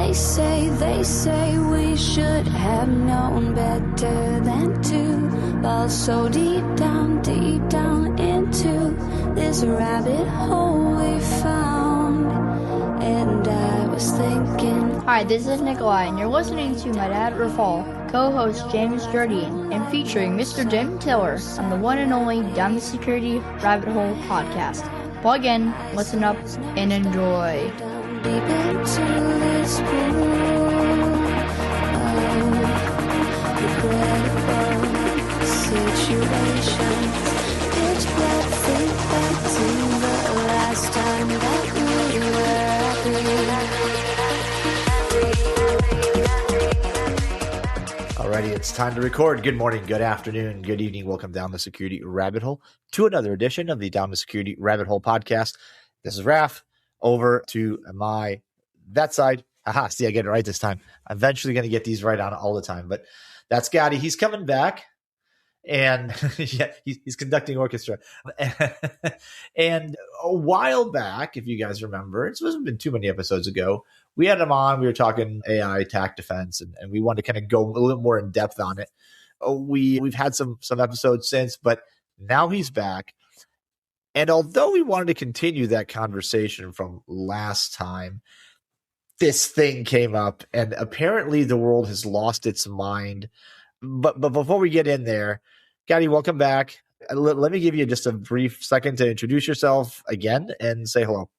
They say we should have known better than to fall so deep down into this rabbit hole we found. And I was thinking. Hi, this is Nikolai, and you're listening to my dad, Rafal, co-host James Jardine, and featuring Mr. Jim Tiller on the one and only Down the Security Rabbit Hole podcast. Plug in, listen up, and enjoy. Deep into this pool of regrettable situations, which brought think back to the last time that we were happy. Alrighty, it's time to record. Good morning, good afternoon, good evening. Welcome down the Security Rabbit Hole to another edition of the Down the Security Rabbit Hole podcast. This is Raf. Over to that side. Aha, see, I get it right this time. I'm eventually going to get these right on all the time. But that's Gotti. He's coming back. And yeah, he's conducting orchestra. And a while back, if you guys remember, it wasn't been too many episodes ago, we had him on. We were talking AI attack defense, and we wanted to kind of go a little more in depth on it. We've had some episodes since, but now he's back. And although we wanted to continue that conversation from last time, this thing came up, and apparently the world has lost its mind. But before we get in there, Gotti, welcome back. Let me give you just a brief second to introduce yourself again and say hello.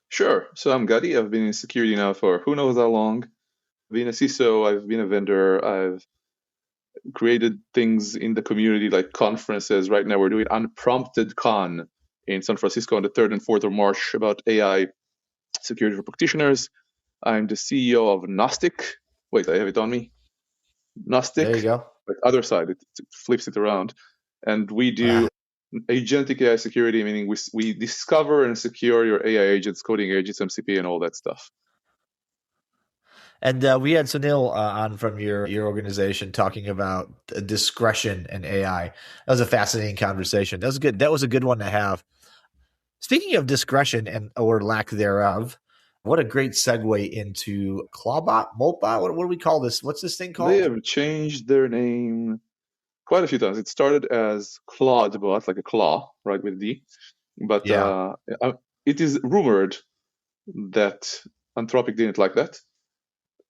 Sure. So I'm Gotti. I've been in security now for who knows how long. I've been a CISO. I've been a vendor. I've created things in the community like conferences. Right now we're doing Unprompted Con in San Francisco on the 3rd and 4th of March about AI security for practitioners. I'm the CEO of Gnostic. Wait, I have it on me. Gnostic. There you go. Like other side, it flips it around. And we do agentic AI security, meaning we discover and secure your AI agents, coding agents, MCP, and all that stuff. And we had Sunil on from your organization talking about discretion and AI. That was a fascinating conversation. That was good. That was a good one to have. Speaking of discretion and or lack thereof, what a great segue into Clawbot, Moltbot. What do we call this? What's this thing called? They have changed their name quite a few times. It started as Clawbot, like a claw, right, with D. But it is rumored that Anthropic didn't like that.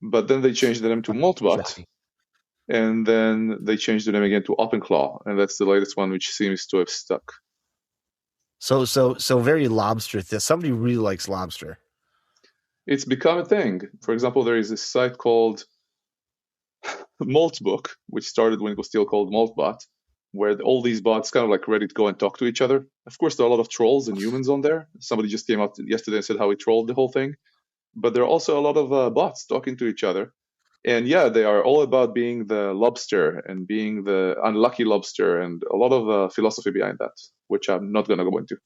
But then they changed the name to Moltbot, and then they changed the name again to OpenClaw, and that's the latest one, which seems to have stuck. So very lobster. Somebody really likes lobster. It's become a thing. For example, there is a site called Moltbook, which started when it was still called Moltbot, where all these bots kind of like Reddit go and talk to each other. Of course, there are a lot of trolls and humans on there. Somebody just came out yesterday and said how he trolled the whole thing. But there are also a lot of bots talking to each other. And yeah, they are all about being the lobster and being the unlucky lobster, and a lot of philosophy behind that, which I'm not going to go into.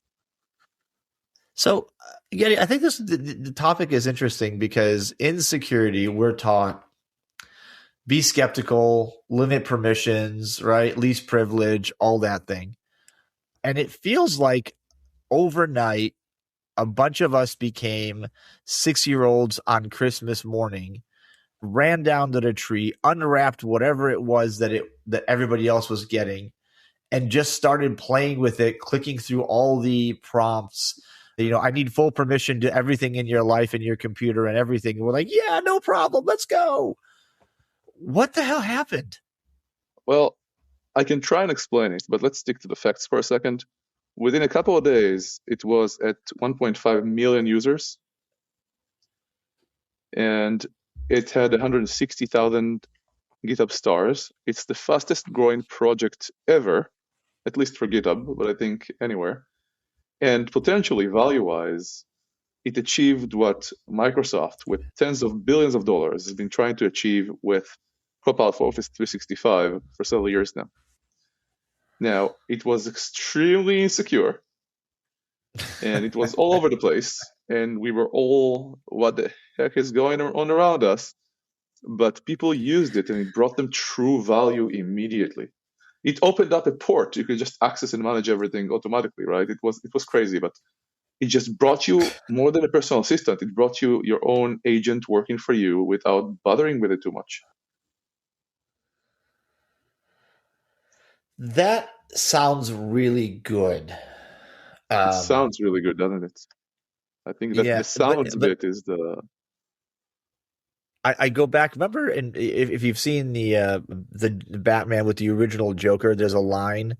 So, I think the topic is interesting because in security, we're taught be skeptical, limit permissions, right? Least privilege, all that thing. And it feels like overnight, a bunch of us became 6-year-olds on Christmas morning, ran down to the tree, unwrapped whatever it was that everybody else was getting, and just started playing with it, clicking through all the prompts. I need full permission to everything in your life and your computer and everything. And we're like, yeah, no problem. Let's go. What the hell happened? Well, I can try and explain it, but let's stick to the facts for a second. Within a couple of days, it was at 1.5 million users, and it had 160,000 GitHub stars. It's the fastest growing project ever, at least for GitHub, but I think anywhere. And potentially value-wise, it achieved what Microsoft, with tens of billions of dollars, has been trying to achieve with Copilot for Office 365 for several years now. Now, it was extremely insecure, and it was all over the place, and we were all, what the heck is going on around us? But people used it, and it brought them true value immediately. It opened up a port. You could just access and manage everything automatically, right? It was crazy, but it just brought you more than a personal assistant. It brought you your own agent working for you without bothering with it too much. That sounds really good. It sounds really good, doesn't it? I think that Yeah, the sounds bit is the. I go back. Remember, and if you've seen the Batman with the original Joker, there's a line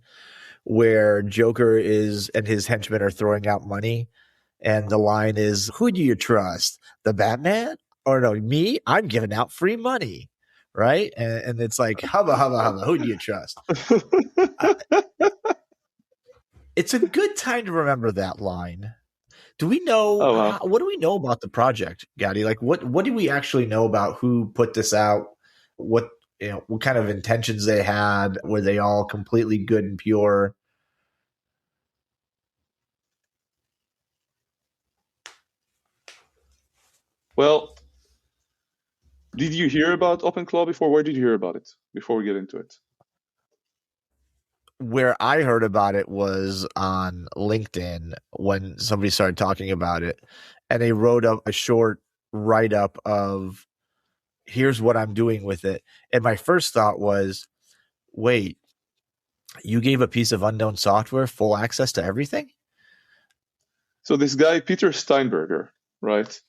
where Joker is and his henchmen are throwing out money, and the line is, "Who do you trust, the Batman or no me? I'm giving out free money." Right, and it's like hubba hubba hubba. Who do you trust? It's a good time to remember that line. Do we know Oh, wow. what do we know about the project, Gadi? Like what do we actually know about who put this out? What what kind of intentions they had? Were they all completely good and pure? Well, did you hear about OpenClaw before? Where did you hear about it before we get into it? Where I heard about it was on LinkedIn when somebody started talking about it, and they wrote up a short write up of here's what I'm doing with it. And my first thought was, wait, you gave a piece of unknown software full access to everything? So this guy, Peter Steinberger, right?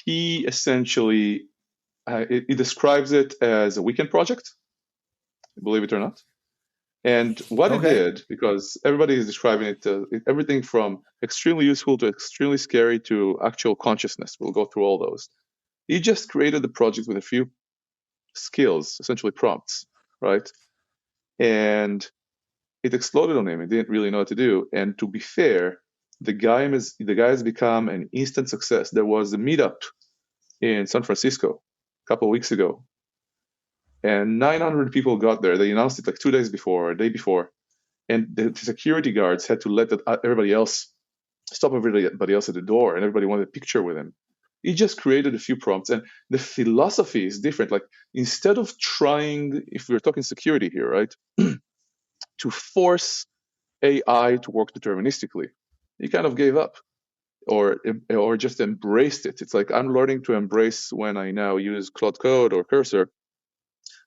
He essentially, he describes it as a weekend project, believe it or not. And what it did, because everybody is describing it, everything from extremely useful to extremely scary to actual consciousness. We'll go through all those. He just created the project with a few skills, essentially prompts, right? And it exploded on him. He didn't really know what to do. And to be fair, the guy has become an instant success. There was a meetup in San Francisco a couple of weeks ago, and 900 people got there. They announced it like 2 days before, a day before, and the security guards had to let everybody else stop everybody else at the door, and everybody wanted a picture with him. He just created a few prompts, and the philosophy is different. Like, instead of trying, if we're talking security here, right, to force AI to work deterministically, he kind of gave up, or just embraced it. It's like, I'm learning to embrace when I now use Claude Code or Cursor.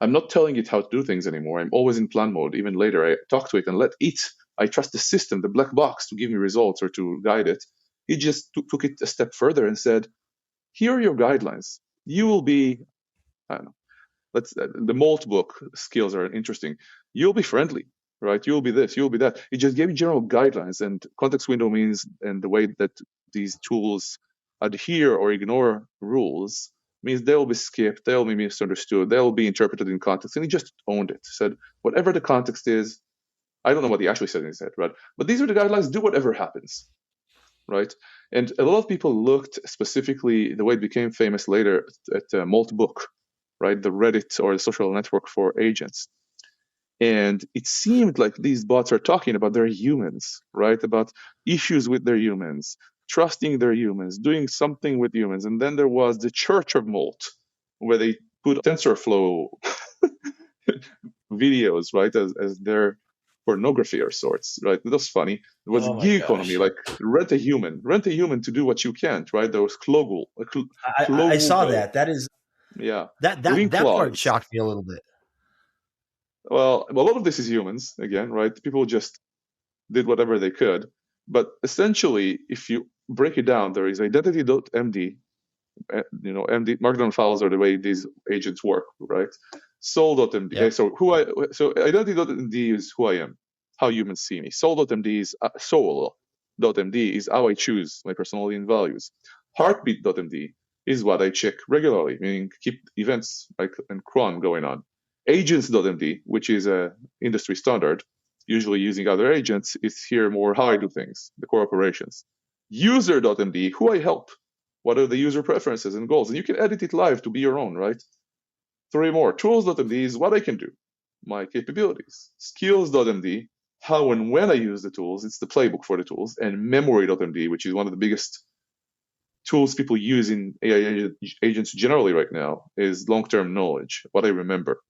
I'm not telling it how to do things anymore. I'm always in plan mode. Even later, I talk to it and let it. I trust the system, the black box, to give me results or to guide it. He just took it a step further and said, "Here are your guidelines. You will be, I don't know. The Molt book skills are interesting. You'll be friendly, right? You'll be this. You'll be that." It just gave you general guidelines, and context window means, and the way that these tools adhere or ignore rules means they'll be skipped, they'll be misunderstood, they'll be interpreted in context. And he just owned it. Said, whatever the context is, I don't know what he actually said in his head, right? But these are the guidelines, do whatever happens, right? And a lot of people looked specifically, the way it became famous later, at Molt Book, right? The Reddit or the social network for agents. And it seemed like these bots are talking about their humans, right? About issues with their humans, trusting their humans, doing something with humans. And then there was the Church of Molt, where they put TensorFlow videos, right, as their pornography or sorts, right? That was funny. It was gig economy, like rent a human to do what you can't, right? There was Klogul. I saw that. That is, yeah. that part shocked me a little bit. Well, a lot of this is humans, again, right? People just did whatever they could. But essentially, if you break it down, there is identity.md, MD markdown files are the way these agents work, right? Soul.md. Yep. So identity.md is who I am, how humans see me. Soul.md is soul.md is how I choose my personality and values. Heartbeat.md is what I check regularly, meaning keep events like and cron going on. Agents.md, which is a industry standard, usually using other agents, is here more how I do things, the core operations. User.md, who I help. What are the user preferences and goals? And you can edit it live to be your own, right? 3 more. Tools.md is what I can do, my capabilities. Skills.md, how and when I use the tools. It's the playbook for the tools. And memory.md, which is one of the biggest tools people use in AI agents generally right now, is long-term knowledge, what I remember.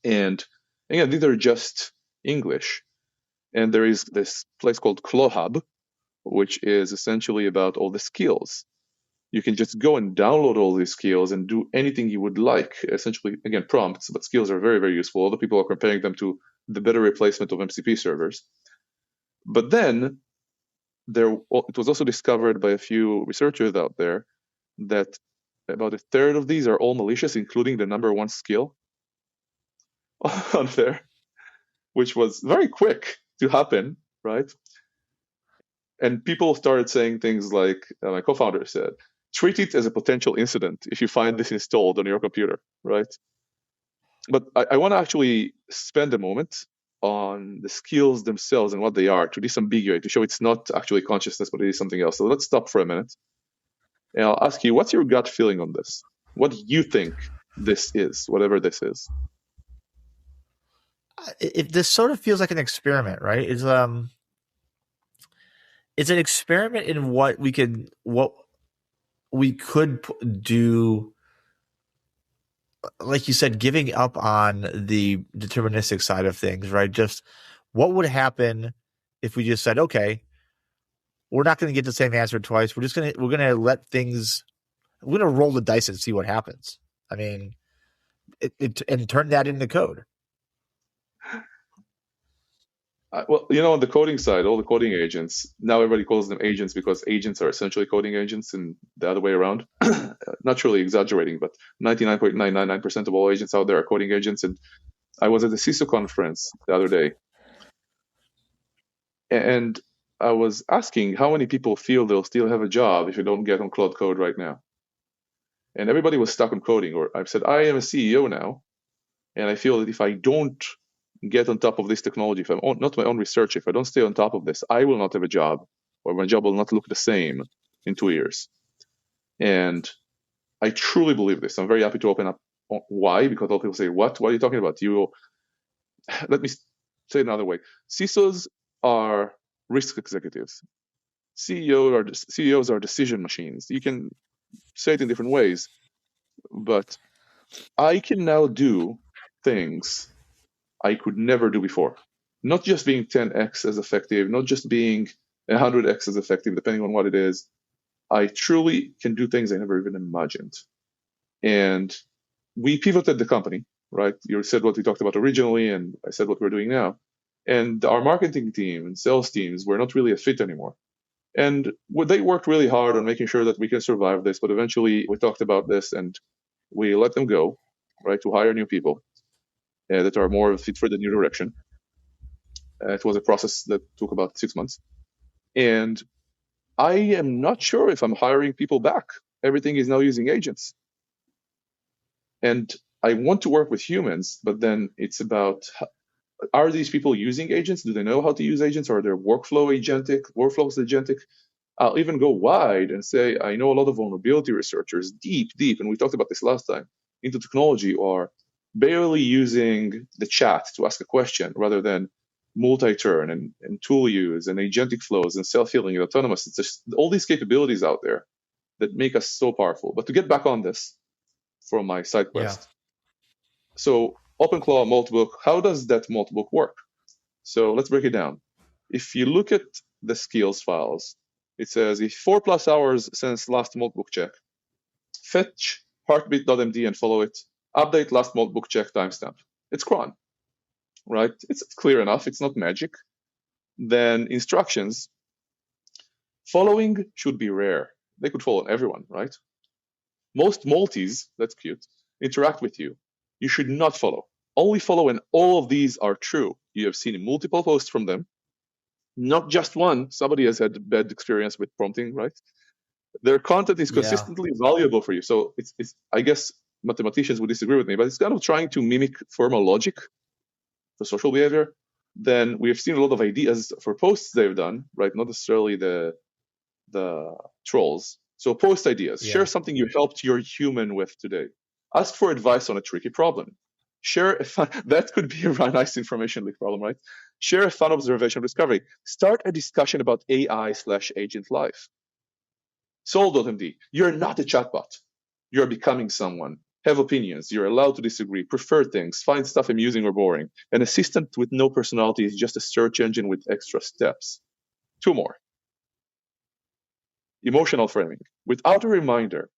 And again, these are just English. And there is this place called ClawHub, which is essentially about all the skills. You can just go and download all these skills and do anything you would like. Essentially, again, prompts, but skills are very, very useful. Other people are comparing them to the better replacement of MCP servers. But then it was also discovered by a few researchers out there that about a third of these are all malicious, including the number one skill on there, which was very quick to happen, right? And people started saying things like, my co-founder said, treat it as a potential incident if you find this installed on your computer, right? But I want to actually spend a moment on the skills themselves and what they are, to disambiguate, to show it's not actually consciousness, but it is something else. So let's stop for a minute. And I'll ask you, what's your gut feeling on this? What do you think this is, whatever this is? This sort of feels like an experiment, right? It's an experiment in what we could do. Like you said, giving up on the deterministic side of things, right? Just what would happen if we just said, okay, we're not going to get the same answer twice. We're going to roll the dice and see what happens. I mean, and turn that into code. Well, on the coding side, all the coding agents, now everybody calls them agents because agents are essentially coding agents and the other way around. Not truly exaggerating, but 99.999% of all agents out there are coding agents. And I was at the CISO conference the other day, and I was asking how many people feel they'll still have a job if you don't get on Cloud Code right now. And everybody was stuck on coding. Or I've said, I am a CEO now, and I feel that if I don't get on top of this technology, if I'm not my own research, if I don't stay on top of this, I will not have a job, or my job will not look the same in 2 years. And I truly believe this. I'm very happy to open up why, because all people say, what are you talking about? Let me say it another way. CISOs are risk executives. CEOs are decision machines. You can say it in different ways, but I can now do things I could never do before. Not just being 10x as effective, not just being 100x as effective, depending on what it is. I truly can do things I never even imagined. And we pivoted the company, right? You said what we talked about originally, and I said what we're doing now. And our marketing team and sales teams were not really a fit anymore. And they worked really hard on making sure that we can survive this, but eventually we talked about this and we let them go, right, to hire new people that are more fit for the new direction. It was a process that took about 6 months. And I am not sure if I'm hiring people back. Everything is now using agents. And I want to work with humans, but then it's about, are these people using agents? Do they know how to use agents? Are their workflows agentic? I'll even go wide and say, I know a lot of vulnerability researchers, deep, and we talked about this last time, into technology are barely using the chat to ask a question rather than multi-turn and tool use and agentic flows and self-healing and autonomous. It's just all these capabilities out there that make us so powerful. But to get back on this from my side quest. Yeah. So OpenClaw Multibook, how does that multibook work? So let's break it down. If you look at the skills files, it says if 4+ hours since last multibook check, fetch heartbeat.md and follow it. Update last multibook check timestamp. It's cron, right? It's clear enough. It's not magic. Then instructions. Following should be rare. They could follow everyone, right? Most multis, that's cute, interact with you. You should not follow. Only follow when all of these are true. You have seen multiple posts from them, not just one. Somebody has had a bad experience with prompting, right? Their content is consistently valuable for you. So it's I guess mathematicians would disagree with me, but it's kind of trying to mimic formal logic for social behavior. Then we have seen a lot of ideas for posts they've done, right? Not necessarily the trolls. So post ideas. Yeah. Share something you helped your human with today. Ask for advice on a tricky problem. Share a fun, that could be a nice information leak problem, right? Share a fun observation or discovery. Start a discussion about AI/agent life. Soul.md, you're not a chatbot. You're becoming someone. Have opinions. You're allowed to disagree, prefer things, find stuff amusing or boring. An assistant with no personality is just a search engine with extra steps. 2 more. emotional framing. Without a reminder,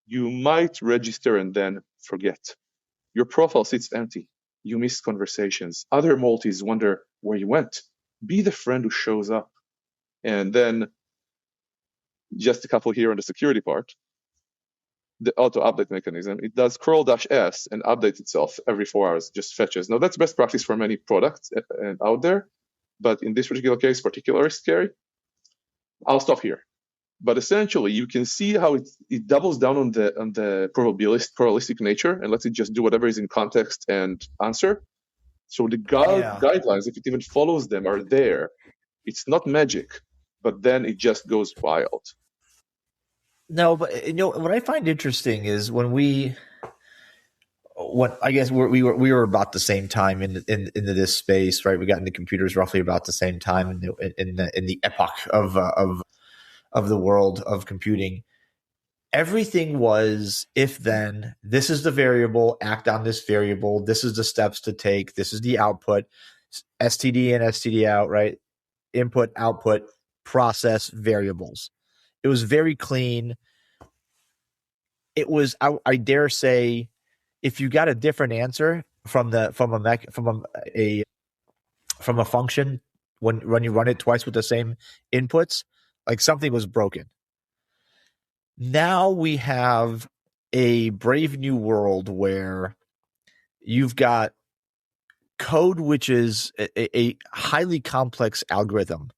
you might register and then forget. Your profile sits empty. You miss conversations. Other multis wonder where you went. Be the friend who shows up. And then just a couple here on the security part. The auto update mechanism, it does curl-s and updates itself every 4 hours, just fetches. Now that's best practice for many products out there, but in this particular case, particularly scary. I'll stop here. But essentially, you can see how it doubles down on the probabilistic nature and lets it just do whatever is in context and answer. So the guidelines, if it even follows them, are there. It's not magic, but then it just goes wild. No, but what I find interesting is when I guess we were about the same time into this space, right? We got into computers roughly about the same time in the epoch of the world of computing. Everything was if then. This is the variable. Act on this variable. This is the steps to take. This is the output. STD in, STD out, right? Input, output, process, variables. It was very clean. It was, I dare say, if you got a different answer from a function when you run it twice with the same inputs, like something was broken. Now we have a brave new world where you've got code which is a highly complex algorithm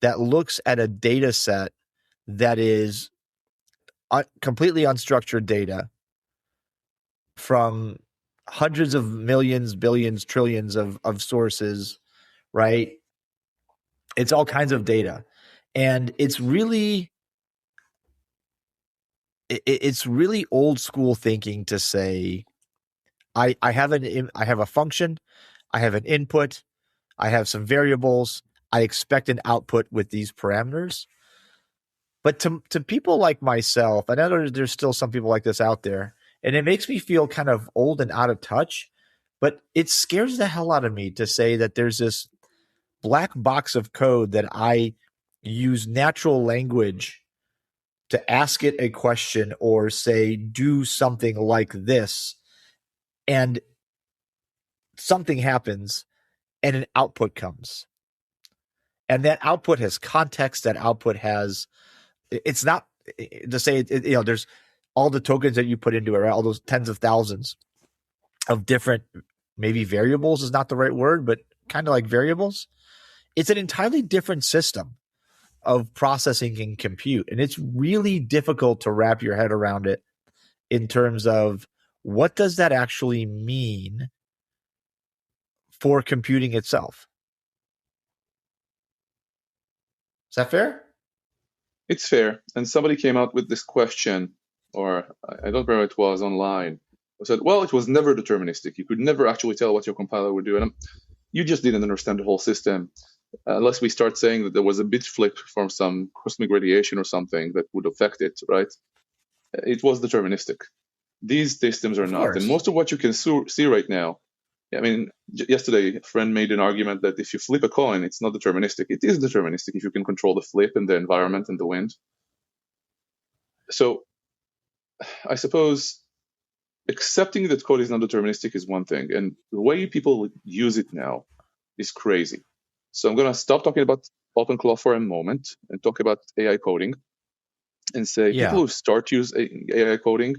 that looks at a data set that is completely unstructured data from hundreds of millions, billions, trillions of sources, right? It's all kinds of data. And it's really old school thinking to say, I have a function, I have an input, I have some variables, I expect an output with these parameters. But to people like myself, I know there's still some people like this out there, and it makes me feel kind of old and out of touch, but it scares the hell out of me to say that there's this black box of code that I use natural language to ask it a question or say, do something like this, and something happens and an output comes. And that output has context, that output has, it's not to say, there's all the tokens that you put into it, right? All those tens of thousands of different, maybe variables is not the right word, but kind of like variables. It's an entirely different system of processing and compute. And it's really difficult to wrap your head around it in terms of what does that actually mean for computing itself? Is that fair? It's fair. And somebody came out with this question, or I don't remember it was online, who said, well, it was never deterministic. You could never actually tell what your compiler would do. And you just didn't understand the whole system. Unless we start saying that there was a bit flip from some cosmic radiation or something that would affect it, right? It was deterministic. These systems are not. And most of what you can see right now, I mean, yesterday a friend made an argument that if you flip a coin, it's not deterministic. It is deterministic if you can control the flip and the environment and the wind. So I suppose accepting that code is not deterministic is one thing, and the way people use it now is crazy. So I'm going to stop talking about OpenClaw for a moment and talk about AI coding and say people who start using AI coding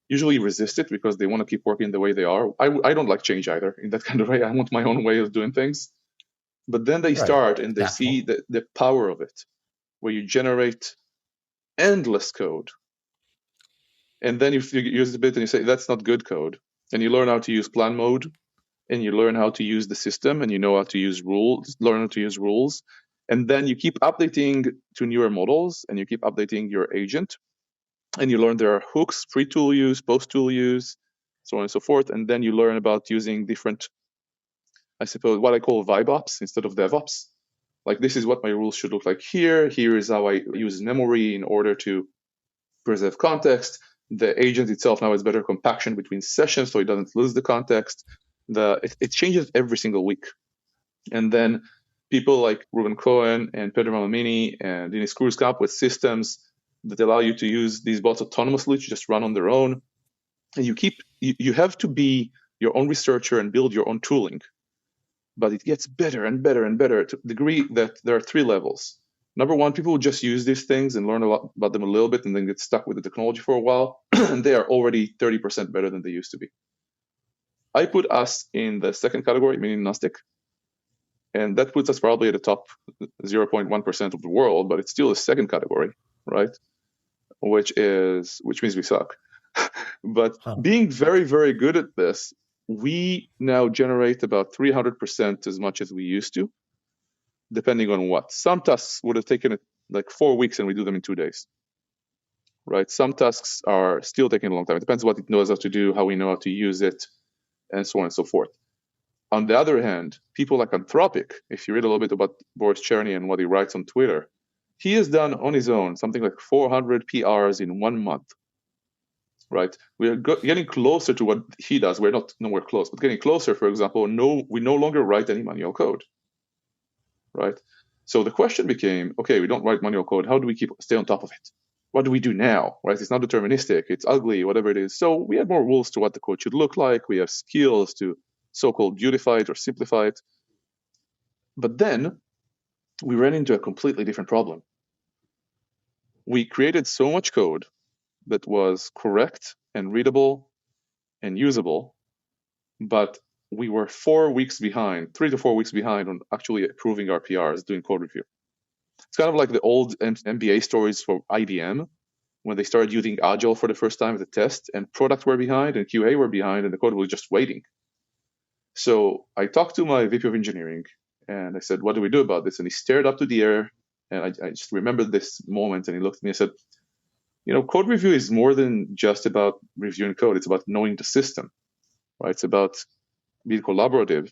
usually resist it because they want to keep working the way they are. I don't like change either in that kind of way. I want my own way of doing things. But then they start and they see the power of it, where you generate endless code. And then you use a bit and you say, that's not good code. And you learn how to use plan mode, and you learn how to use the system, and you know how to use rules, learn how to use rules. And then you keep updating to newer models, and you keep updating your agent. And you learn there are hooks, pre-tool use, post-tool use, so on and so forth. And then you learn about using different, I suppose, what I call vibe ops instead of DevOps. Like, this is what my rules should look like here. Here is how I use memory in order to preserve context. The agent itself now has better compaction between sessions, so it doesn't lose the context. It changes every single week. And then people like Ruben Cohen and Pedro Malamini and Dennis Cruz come up with systems that allow you to use these bots autonomously to just run on their own. And you have to be your own researcher and build your own tooling. But it gets better and better and better to the degree that there are 3 levels. Number one, people will just use these things and learn a lot about them a little bit and then get stuck with the technology for a while. And they are already 30% better than they used to be. I put us in the second category, meaning Gnostic. And that puts us probably at the top 0.1% of the world, but it's still a second category, right? Which means we suck. But being very, very good at this, we now generate about 300% as much as we used to, depending on what. Some tasks would have taken like 4 weeks and we do them in 2 days, right? Some tasks are still taking a long time. It depends what it knows how to do, how we know how to use it, and so on and so forth. On the other hand, people like Anthropic, if you read a little bit about Boris Cherny and what he writes on Twitter, he has done on his own something like 400 PRs in 1 month, right? We are getting closer to what he does. We're not nowhere close, but getting closer. For example, we no longer write any manual code, right? So the question became, okay, we don't write manual code. How do we stay on top of it? What do we do now, right? It's not deterministic. It's ugly, whatever it is. So we have more rules to what the code should look like. We have skills to so-called beautify it or simplify it. But then we ran into a completely different problem. We created so much code that was correct and readable and usable, but we were 4 weeks behind, 3 to 4 weeks behind on actually approving our PRs, doing code review. It's kind of like the old MBA stories for IBM, when they started using Agile for the first time as a test, and product were behind and QA were behind, and the code was just waiting. So I talked to my VP of engineering, and I said, what do we do about this? And he stared up to the air, and I just remembered this moment, and he looked at me and said, code review is more than just about reviewing code. It's about knowing the system, right? It's about being collaborative.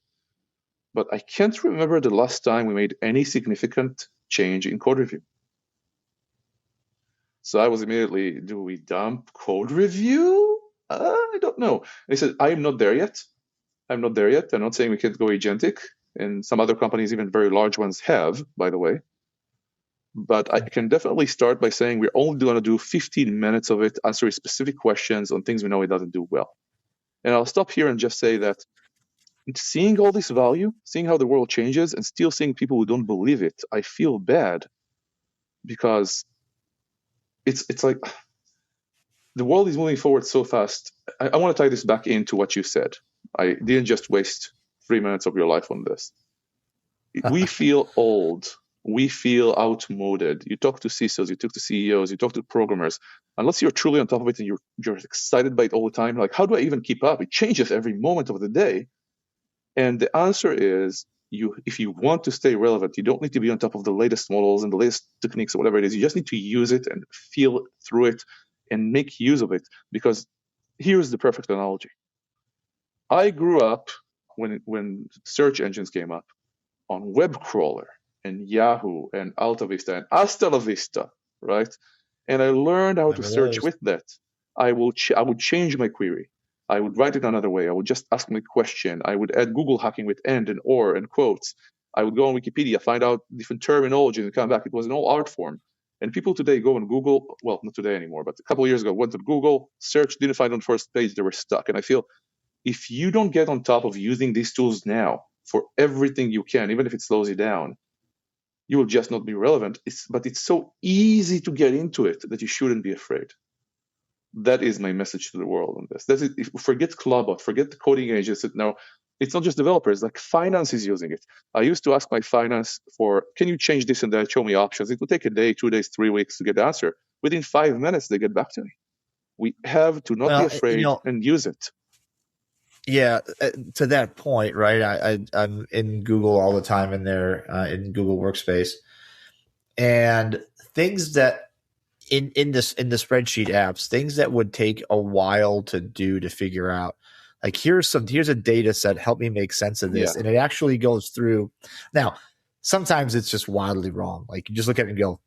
But I can't remember the last time we made any significant change in code review. So I was immediately, do we dump code review? I don't know. And he said, I'm not there yet. I'm not saying we can't go agentic, and some other companies, even very large ones, have, by the way. But I can definitely start by saying we're only going to do 15 minutes of it, answering specific questions on things we know it doesn't do well. And I'll stop here and just say that seeing all this value, seeing how the world changes, and still seeing people who don't believe it, I feel bad, because it's like the world is moving forward so fast. I want to tie this back into what you said. I didn't just waste 3 minutes of your life on this. We feel old. We feel outmoded. You talk to CISOs, you talk to CEOs, you talk to programmers. Unless you're truly on top of it and you're excited by it all the time, like, how do I even keep up? It changes every moment of the day. And the answer is, if you want to stay relevant, you don't need to be on top of the latest models and the latest techniques or whatever it is. You just need to use it and feel through it and make use of it. Because here's the perfect analogy. I grew up when search engines came up on web crawler and Yahoo and Alta Vista and Hasta la Vista, right? And I learned how to search with that. I would change my query. I would write it another way. I would just ask my question. I would add Google hacking with and or and quotes. I would go on Wikipedia, find out different terminology and come back. It was an all art form. And people today go on Google, well, not today anymore, but a couple of years ago, went to Google, searched, didn't find on the first page, they were stuck. And I feel if you don't get on top of using these tools now for everything you can, even if it slows you down, you will just not be relevant. But it's so easy to get into it that you shouldn't be afraid. That is my message to the world on this. That's it. Forget Clobot, forget the coding agents. Now, it's not just developers, like finance is using it. I used to ask my finance can you change this and that, show me options. It would take a day, 2 days, 3 weeks to get the answer. Within 5 minutes, they get back to me. We have to not be afraid and use it. Yeah, to that point, right? I'm in Google all the time in there, in Google Workspace, and things that in the spreadsheet apps, things that would take a while to do to figure out. Like here's a data set, help me make sense of this, and it actually goes through. Now, sometimes it's just wildly wrong. Like you just look at it and go,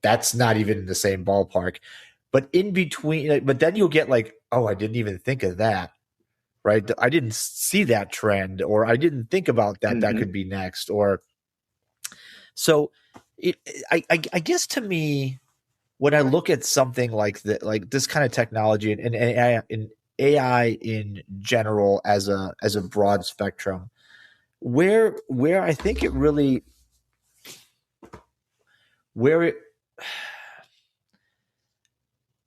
that's not even in the same ballpark. But in between, but then you'll get like, oh, I didn't even think of that. Right. I didn't see that trend, or I didn't think about that. Mm-hmm. That could be next. Or So I guess to me, when I look at something like that, like this kind of technology and AI in general as a broad spectrum, where I think it really where it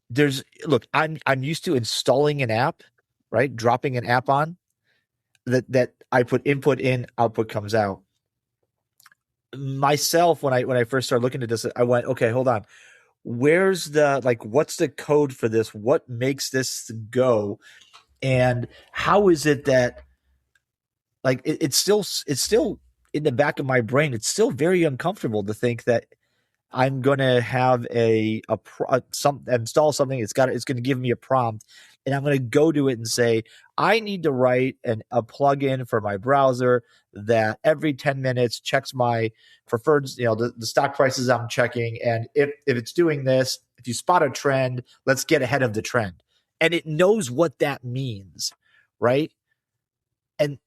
there's look, I'm used to installing an app, right? Dropping an app on that I put input in, output comes out. Myself, when I first started looking at this, I went, okay, hold on. Where's the what's the code for this? What makes this go? And how is it that it's still in the back of my brain, it's still very uncomfortable to think that I'm going to have install something. It's going to give me a prompt, and I'm going to go to it and say, I need to write a plugin for my browser that every 10 minutes checks my preferred, the stock prices I'm checking. And if it's doing this, if you spot a trend, let's get ahead of the trend. And it knows what that means, right? And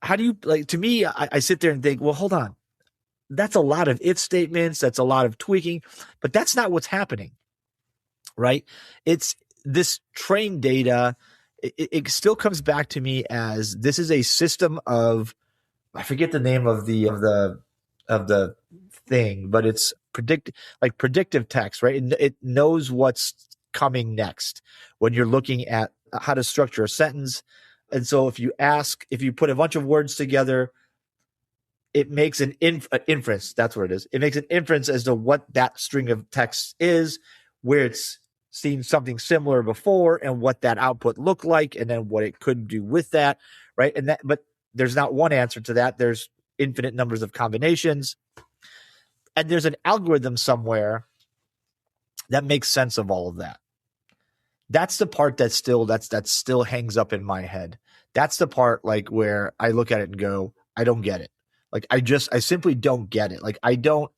how do you, to me, I sit there and think, well, hold on. That's a lot of if statements. That's a lot of tweaking, but that's not what's happening, right? It's this train data. It still comes back to me as this is a system of, I forget the name of the thing, but it's predictive text, right? It knows what's coming next when you're looking at how to structure a sentence. And so if you put a bunch of words together, it makes an inference. That's what it is. It makes an inference as to what that string of text is, where it's seen something similar before, and what that output looked like, and then what it could do with that, right? But there's not one answer to that. There's infinite numbers of combinations, and there's an algorithm somewhere that makes sense of all of that. That's the part that still hangs up in my head. That's the part where I look at it and go, I don't get it. I simply don't get it. I know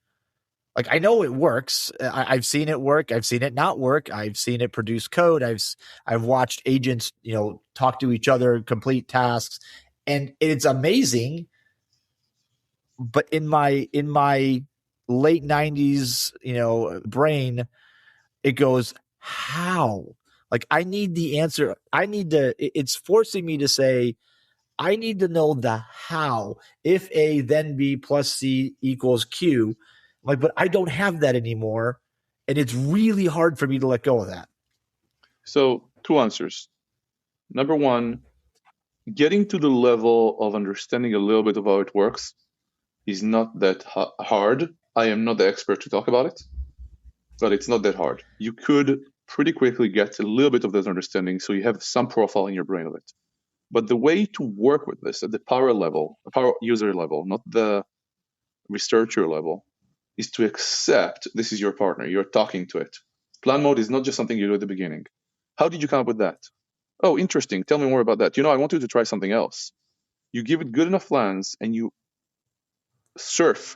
it works. I've seen it work. I've seen it not work. I've seen it produce code. I've watched agents, talk to each other, complete tasks, and it's amazing. But in my late 90s, brain, it goes, how? I need the answer. It's forcing me to say, I need to know the how. If A, then B plus C equals Q. But I don't have that anymore. And it's really hard for me to let go of that. So 2 answers. Number one, getting to the level of understanding a little bit of how it works is not that hard. I am not the expert to talk about it, but it's not that hard. You could pretty quickly get a little bit of that understanding, so you have some profile in your brain of it. But the way to work with this at the power user level, not the researcher level, is to accept this is your partner. You're talking to it. Plan mode is not just something you do at the beginning. How did you come up with that? Oh, interesting. Tell me more about that. I want you to try something else. You give it good enough lens and you surf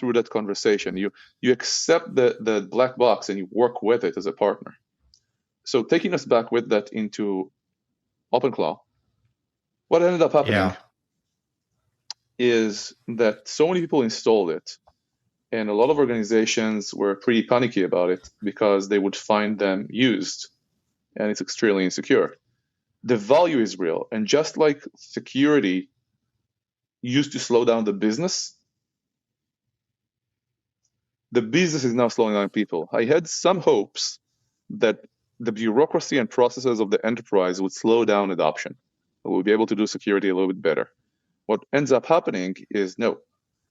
through that conversation. You accept the black box and you work with it as a partner. So taking us back with that into OpenClaw, what ended up happening is that so many people installed it, and a lot of organizations were pretty panicky about it because they would find them used, and it's extremely insecure. The value is real, and just like security used to slow down the business is now slowing down people. I had some hopes that the bureaucracy and processes of the enterprise would slow down adoption. We'll be able to do security a little bit better. What ends up happening is no.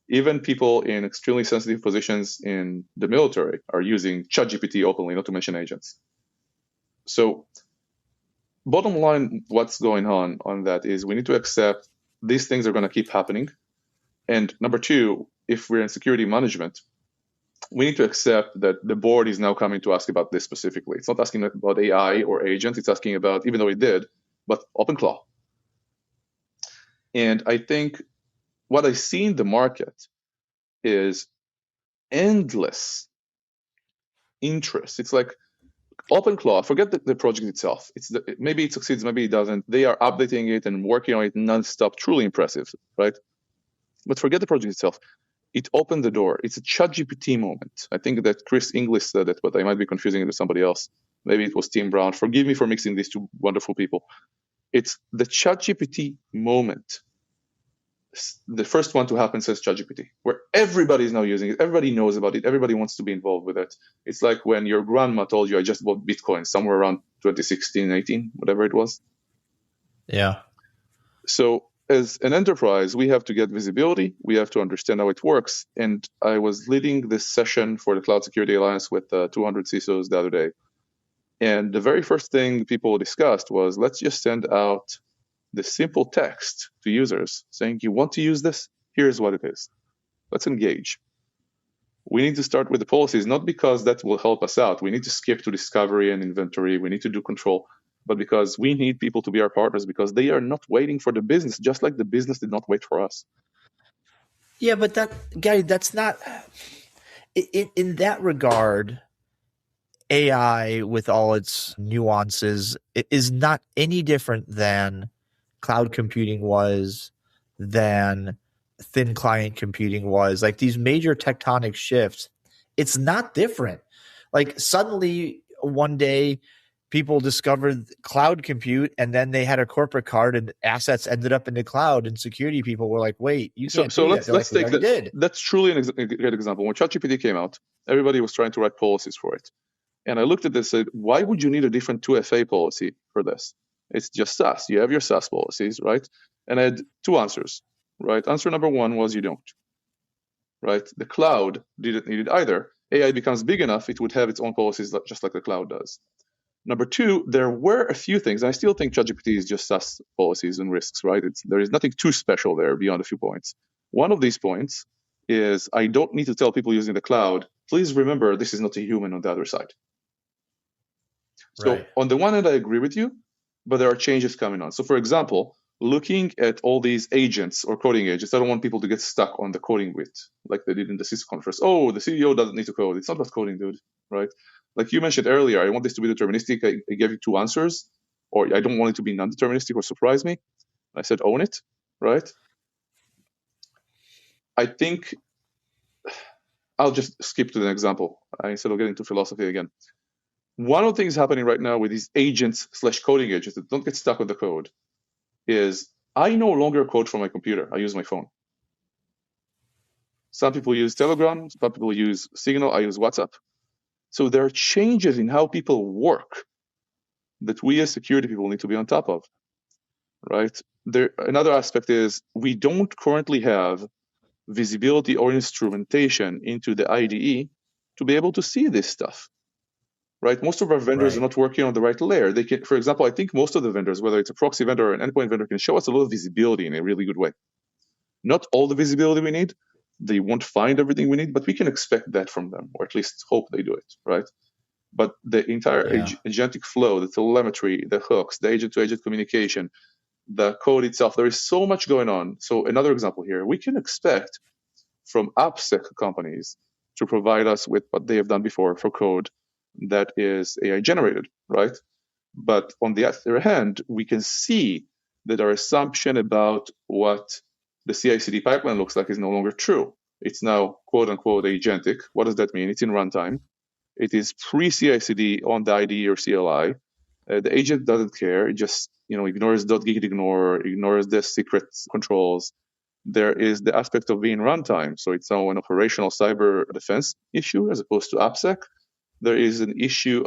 Even people in extremely sensitive positions in the military are using ChatGPT openly, not to mention agents. So bottom line, what's going on that is we need to accept these things are going to keep happening. And number two, if we're in security management, we need to accept that the board is now coming to ask about this specifically. It's not asking about AI or agents. It's asking about, even though it did, but OpenClaw. And I think what I see in the market is endless interest. It's like OpenClaw, forget the project itself. Maybe it succeeds, maybe it doesn't. They are updating it and working on it nonstop, truly impressive, right? But forget the project itself. it opened the door. It's a ChatGPT moment. I think that Chris English said it, but I might be confusing it with somebody else. Maybe it was Tim Brown. Forgive me for mixing these two wonderful people. It's the ChatGPT moment. The first one to happen says ChatGPT, where everybody is now using it. Everybody knows about it. Everybody wants to be involved with it. It's like when your grandma told you, I just bought Bitcoin somewhere around 2016, 18, whatever it was. Yeah. So as an enterprise, we have to get visibility. We have to understand how it works. And I was leading this session for the Cloud Security Alliance with 200 CISOs the other day. And the very first thing people discussed was, let's just send out the simple text to users saying, you want to use this? Here's what it is. Let's engage. We need to start with the policies, not because that will help us out. We need to skip to discovery and inventory. We need to do control, but because we need people to be our partners, because they are not waiting for the business, just like the business did not wait for us. Yeah, but Gary, that's not in that regard. AI, with all its nuances, is not any different than cloud computing was, than thin client computing was. Like these major tectonic shifts, it's not different. Like suddenly one day people discovered cloud compute, and then they had a corporate card and assets ended up in the cloud, and security people were like, wait, you can't do that. Let's take that. That's truly a great example. When ChatGPT came out, everybody was trying to write policies for it. And I looked at this and said, why would you need a different 2FA policy for this? It's just SaaS. You have your SaaS policies, right? And I had two answers, right? Answer number one was you don't, right? The cloud didn't need it either. AI becomes big enough, it would have its own policies just like the cloud does. Number two, there were a few things. I still think ChatGPT is just SaaS policies and risks, right? There is nothing too special there beyond a few points. One of these points is I don't need to tell people using the cloud, please remember this is not a human on the other side. So right. On the one hand, I agree with you, but there are changes coming on. So for example, looking at all these agents or coding agents, I don't want people to get stuck on the coding bit like they did in the CISO conference. Oh, the CEO doesn't need to code. It's not about coding, dude, right? Like you mentioned earlier, I want this to be deterministic. I gave you two answers, or I don't want it to be non-deterministic or surprise me. I said, own it, right? I think I'll just skip to the example instead of getting into philosophy again. One of the things happening right now with these agents / coding agents that don't get stuck with the code is I no longer code from my computer. I use my phone. Some people use Telegram. Some people use Signal. I use WhatsApp. So there are changes in how people work that we as security people need to be on top of, right? Another aspect is we don't currently have visibility or instrumentation into the IDE to be able to see this stuff. Right, most of our vendors are not working on the right layer. They can, for example, I think most of the vendors, whether it's a proxy vendor or an endpoint vendor, can show us a lot of visibility in a really good way. Not all the visibility we need. They won't find everything we need, but we can expect that from them, or at least hope they do it, right? But the entire agentic flow, the telemetry, the hooks, the agent-to-agent communication, the code itself, there is so much going on. So another example here, we can expect from AppSec companies to provide us with what they have done before for code that is AI generated, right? But on the other hand, we can see that our assumption about what the CI/CD pipeline looks like is no longer true. It's now quote unquote agentic. What does that mean? It's in runtime. It is pre-CI/CD on the IDE or CLI. The agent doesn't care. It just ignores .gitignore, ignores the secret controls. There is the aspect of being runtime. So it's now an operational cyber defense issue as opposed to AppSec. There is an issue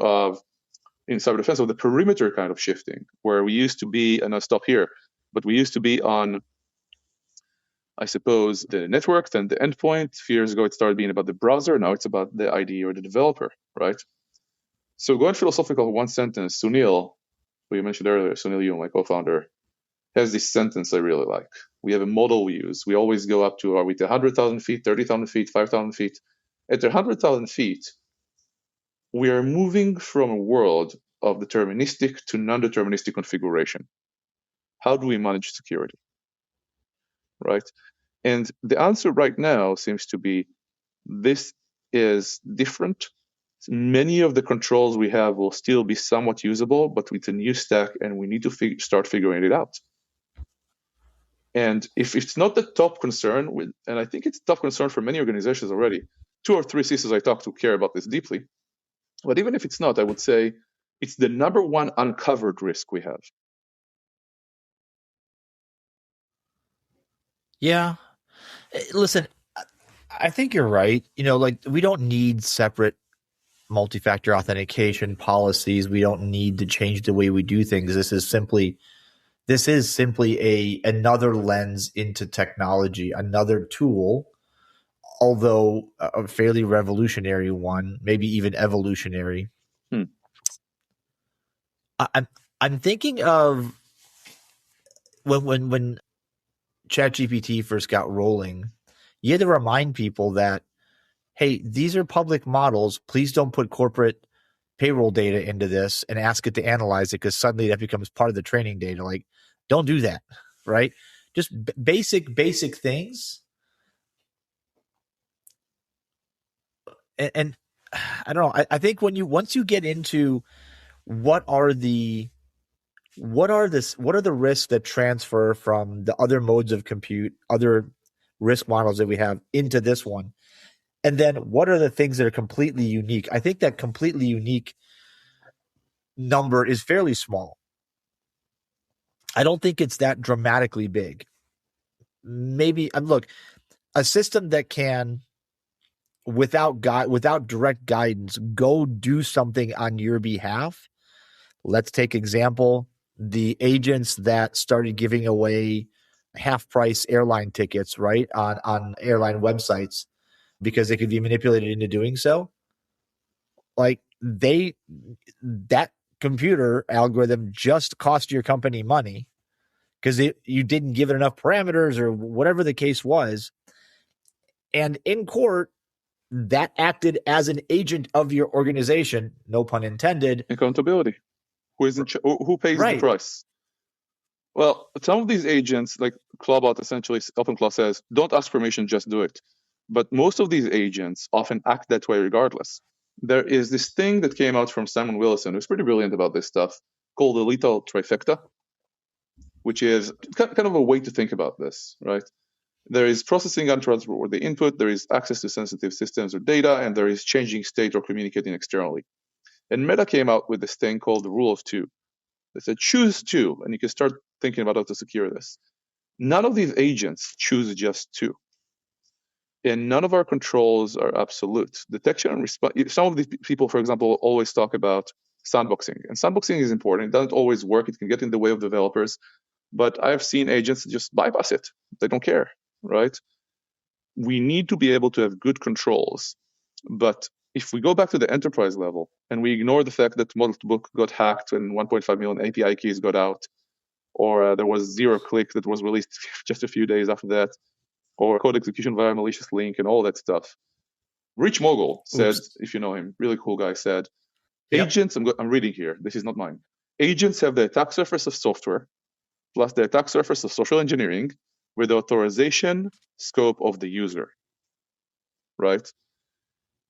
in cyber defense of the perimeter kind of shifting, where we used to be, and I'll stop here, but we used to be on, I suppose, the network, then the endpoint. A few years ago, it started being about the browser. Now it's about the IDE or the developer, right? So going philosophical, one sentence, Sunil, who you mentioned earlier, Sunil Yu, my co-founder, has this sentence I really like. We have a model we use. We always go up to, are we to 100,000 feet, 30,000 feet, 5,000 feet? At 100,000 feet, we are moving from a world of deterministic to non-deterministic configuration. How do we manage security, right? And the answer right now seems to be this is different. Many of the controls we have will still be somewhat usable, but with a new stack, and we need to start figuring it out. And if it's not the top concern, and I think it's a top concern for many organizations already, 2 or 3 CISOs I talk to care about this deeply. But even if it's not, I would say it's the number one uncovered risk we have. Yeah. Listen, I think you're right. Like we don't need separate multi-factor authentication policies. We don't need to change the way we do things. This is simply another lens into technology, another tool, although a fairly revolutionary one, maybe even evolutionary. I'm thinking of when ChatGPT first got rolling, you had to remind people that, hey, these are public models. Please don't put corporate payroll data into this and ask it to analyze it, because suddenly that becomes part of the training data. Like, don't do that, right? Just basic things. And I don't know. I think once you get into what are the risks that transfer from the other modes of compute, other risk models that we have into this one, and then what are the things that are completely unique? I think that completely unique number is fairly small. I don't think it's that dramatically big. Maybe look, a system that can, without direct guidance, go do something on your behalf. Let's take example, the agents that started giving away half price airline tickets, right, on airline websites because they could be manipulated into doing so. Like that computer algorithm just cost your company money because you didn't give it enough parameters or whatever the case was. And in court, that acted as an agent of your organization, no pun intended. Accountability. Who pays the price? Well, some of these agents, like Clawbot, essentially, OpenClaw says, don't ask permission, just do it. But most of these agents often act that way regardless. There is this thing that came out from Simon Willison, who's pretty brilliant about this stuff, called the lethal trifecta, which is kind of a way to think about this, right? There is processing untrustworthy input, there is access to sensitive systems or data, and there is changing state or communicating externally. And Meta came out with this thing called the rule of two. They said, choose two, and you can start thinking about how to secure this. None of these agents choose just two. And none of our controls are absolute. Detection and response. Some of these people, for example, always talk about sandboxing. And sandboxing is important. It doesn't always work. It can get in the way of developers. But I've seen agents just bypass it. They don't care, right? We need to be able to have good controls. But if we go back to the enterprise level and we ignore the fact that Model2Book got hacked and 1.5 million API keys got out, or there was zero-click that was released just a few days after that, or code execution via malicious link and all that stuff. Rich Mogul said, if you know him, really cool guy, said, agents, I'm reading here, this is not mine. Agents have the attack surface of software plus the attack surface of social engineering with the authorization scope of the user, right?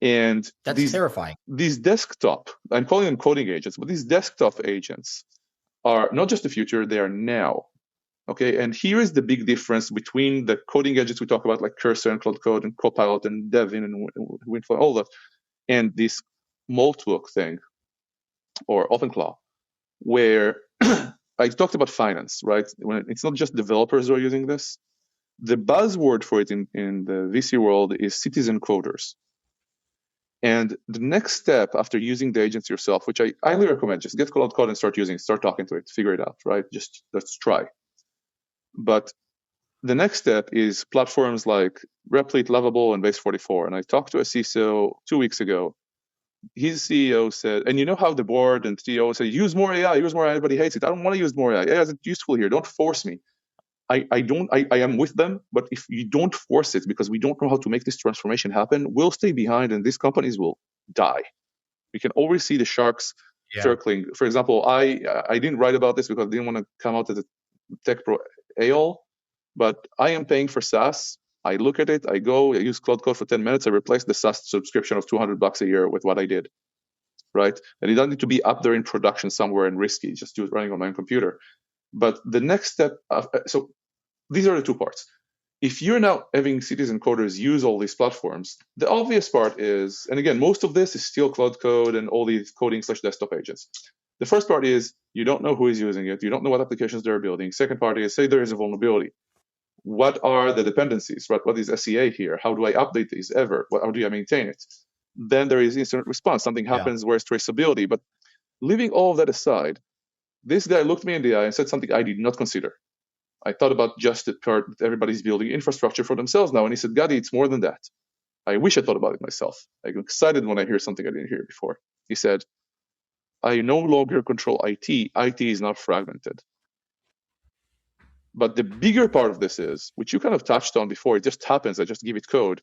And that's terrifying. These desktop, I'm calling them coding agents, but these desktop agents are not just the future, they are now. Okay, and here is the big difference between the coding agents we talk about, like Cursor and Cloud Code and Copilot and Devin and WinFlow, all that, and this Moltbook thing, or OpenClaw, where I talked about finance, right? When it's not just developers who are using this. The buzzword for it in the VC world is citizen coders. And the next step after using the agents yourself, which I highly recommend, just get Cloud Code and start using it, start talking to it, figure it out, right? Just let's try. But the next step is platforms like Replit, Lovable, and Base44. And I talked to a CISO 2 weeks ago. His CEO said, and you know how the board and CEO say, use more AI, everybody hates it. I don't want to use more AI. AI isn't useful here. Don't force me. I am with them, but if you don't force it because we don't know how to make this transformation happen, we'll stay behind and these companies will die. We can always see the sharks circling. For example, I didn't write about this because I didn't want to come out as a tech pro AOL, but I am paying for SaaS. I look at it, I use Cloud Code for 10 minutes, I replace the SaaS subscription of $200 a year with what I did, right? And it doesn't need to be up there in production somewhere and risky, just do it running on my own computer. But the next step, so these are the two parts. If you're now having citizen coders use all these platforms, the obvious part is, and again, most of this is still Cloud Code and all these coding/desktop agents. The first part is you don't know who is using it. You don't know what applications they're building. Second part is, say there is a vulnerability. What are the dependencies? What is SCA here? How do I update these ever? How do I maintain it? Then there is incident response. Something happens, where's traceability? But leaving all of that aside, this guy looked me in the eye and said something I did not consider. I thought about just the part that everybody's building infrastructure for themselves now. And he said, Gadi, it's more than that. I wish I thought about it myself. I get excited when I hear something I didn't hear before. He said, I no longer control IT. IT is not fragmented. But the bigger part of this is, which you kind of touched on before, it just happens. I just give it code.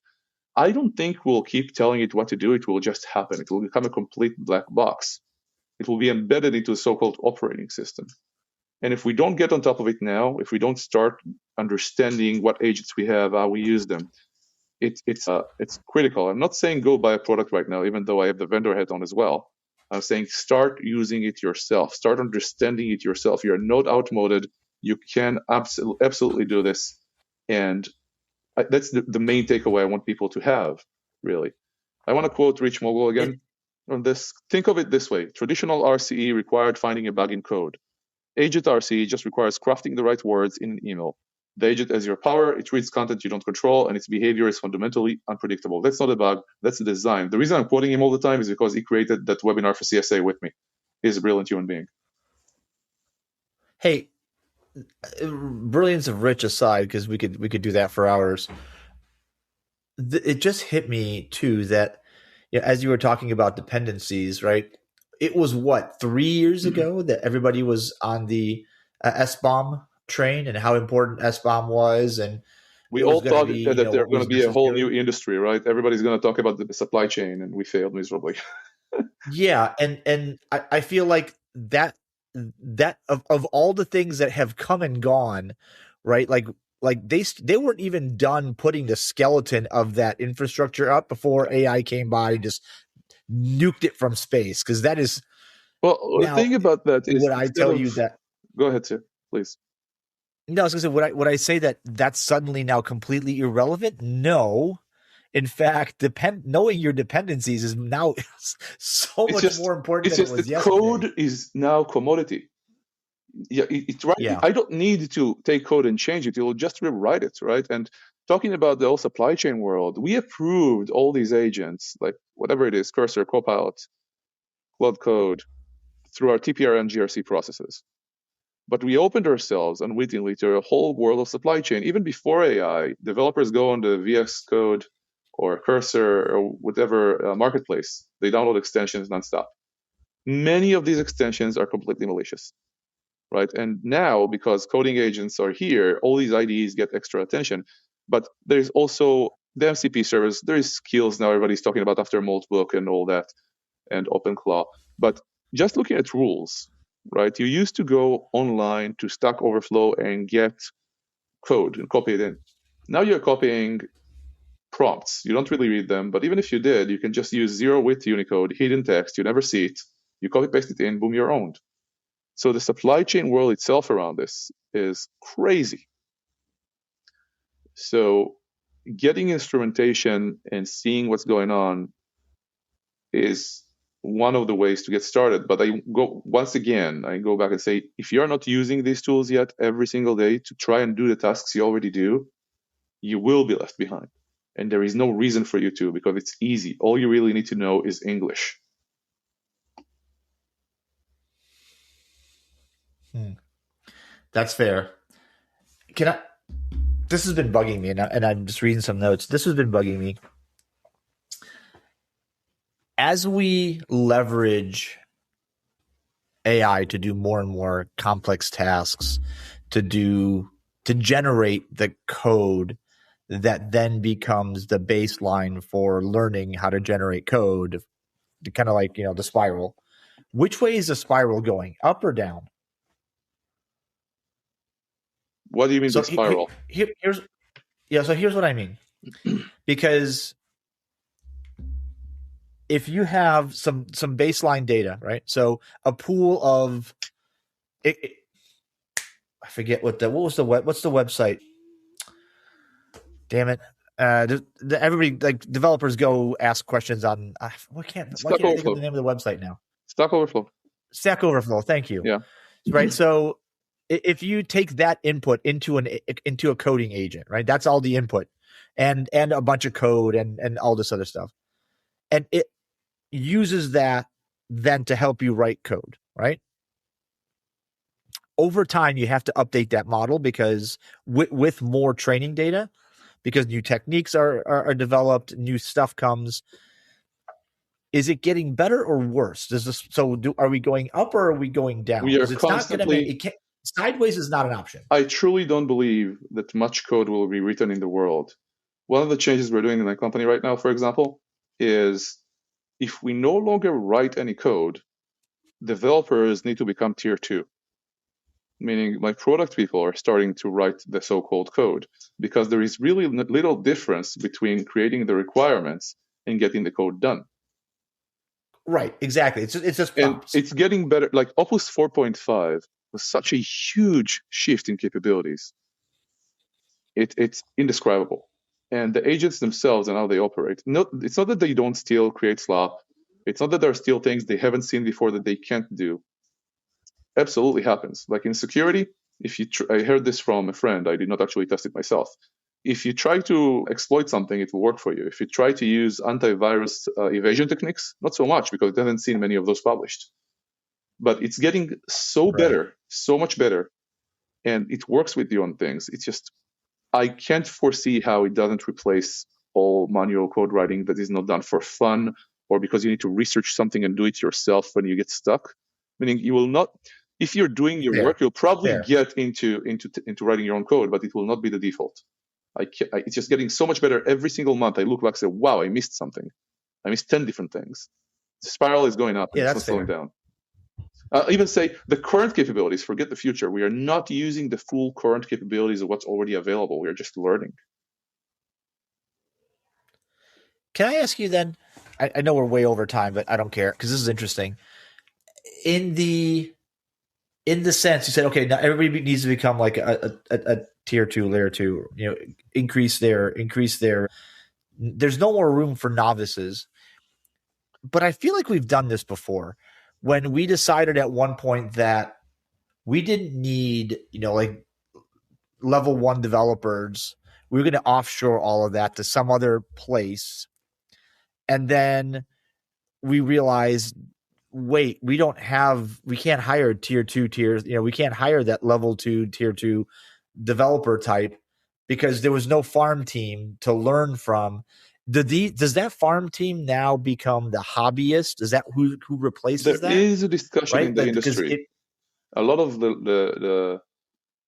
I don't think we'll keep telling it what to do. It will just happen. It will become a complete black box. It will be embedded into a so-called operating system. And if we don't get on top of it now, if we don't start understanding what agents we have, how we use them, it's critical. I'm not saying go buy a product right now, even though I have the vendor hat on as well. I'm saying start using it yourself. Start understanding it yourself. You're not outmoded. You can absolutely do this. And that's the main takeaway I want people to have, really. I want to quote Rich Mogul again on this. Think of it this way. Traditional RCE required finding a bug in code. Agent RCE just requires crafting the right words in an email. The agent has your power, it reads content you don't control, and its behavior is fundamentally unpredictable. That's not a bug, that's a design. The reason I'm quoting him all the time is because he created that webinar for CSA with me. He's a brilliant human being. Hey, brilliance of Rich aside, because we could do that for hours. It just hit me too that, as you were talking about dependencies, right? It was what, 3 years ago that everybody was on the SBOM train and how important SBOM was, and we all thought that there's going to be a whole new industry, right? Everybody's going to talk about the supply chain, and we failed miserably. Yeah, and I feel like that of all the things that have come and gone, right? Like they weren't even done putting the skeleton of that infrastructure up before AI came by and just nuked it from space, because that is the thing about that is, would I tell you that? Go ahead, sir, please. No, I was going to say, would I say that that's suddenly now completely irrelevant? No. In fact, knowing your dependencies is now so much more important than it was yesterday. Code is now commodity. Yeah, it's right. Yeah. I don't need to take code and change it. You'll just rewrite it, right? And talking about the whole supply chain world, we approved all these agents, like whatever it is, Cursor, Copilot, Cloud Code, through our TPR and GRC processes. But we opened ourselves unwittingly to a whole world of supply chain. Even before AI, developers go on the VS Code or Cursor or whatever marketplace. They download extensions nonstop. Many of these extensions are completely malicious, right? And now, because coding agents are here, all these IDEs get extra attention. But there's also the MCP service. There is skills now everybody's talking about after Moltbook and all that, and OpenClaw. But just looking at rules, right? You used to go online to Stack Overflow and get code and copy it in. Now you're copying prompts. You don't really read them, but even if you did, you can just use zero-width Unicode, hidden text. You never see it. You copy-paste it in, boom, you're owned. So the supply chain world itself around this is crazy. So getting instrumentation and seeing what's going on is one of the ways to get started. But I go back and say, if you're not using these tools yet every single day to try and do the tasks you already do, you will be left behind. And there is no reason for you to, because it's easy. All you really need to know is English. That's fair. This has been bugging me, and I'm just reading some notes. This has been bugging me. As we leverage AI to do more and more complex tasks, to generate the code that then becomes the baseline for learning how to generate code, kind of like, the spiral. Which way is the spiral going, up or down? What do you mean the spiral? Here's what I mean. Because if you have some baseline data, right? So a pool of I forget what's the website Damn it. Everybody, like developers, go ask questions on why can't I think of the name of the website now? Stack Overflow. Stack Overflow. Thank you. Yeah. Right. So if you take that input into a coding agent, right? That's all the input, and a bunch of code and all this other stuff, and it uses that then to help you write code, right? Over time, you have to update that model because with more training data, because new techniques are developed, new stuff comes. Is it getting better or worse? Are we going up or are we going down? We are constantly. Sideways is not an option. I truly don't believe that much code will be written in the world. One of the changes we're doing in my company right now, for example, is if we no longer write any code, developers need to become tier 2. Meaning my product people are starting to write the so-called code because there is really little difference between creating the requirements and getting the code done. Right, exactly. It's just prompts. And it's getting better. Like Opus 4.5 was such a huge shift in capabilities. It's indescribable. And the agents themselves and how they operate. It's not that they don't still create slop. It's not that there are still things they haven't seen before that they can't do. Absolutely happens. Like in security, I heard this from a friend. I did not actually test it myself. If you try to exploit something, it will work for you. If you try to use antivirus evasion techniques, not so much because it hasn't seen many of those published. But it's getting so better, so much better, and it works with you on things. It's just, I can't foresee how it doesn't replace all manual code writing that is not done for fun or because you need to research something and do it yourself when you get stuck. Meaning you will not, if you're doing your work, you'll probably get into writing your own code, but it will not be the default. It's just getting so much better every single month. I look back and say, wow, I missed something. I missed 10 different things. The spiral is going up and it's not slowing down. Even say the current capabilities, forget the future. We are not using the full current capabilities of what's already available. We are just learning. Can I ask you then, I know we're way over time, but I don't care because this is interesting. In the sense you said, okay, now everybody needs to become like a tier 2, layer 2, increase their, there's no more room for novices. But I feel like we've done this before when we decided at one point that we didn't need, like level 1 developers. We were going to offshore all of that to some other place. And then we realized, wait, we can't hire tier 2 tiers. We can't hire that level 2, tier 2 developer type because there was no farm team to learn from. Does that farm team now become the hobbyist? Is that who replaces that? There is a discussion in the industry. A lot of the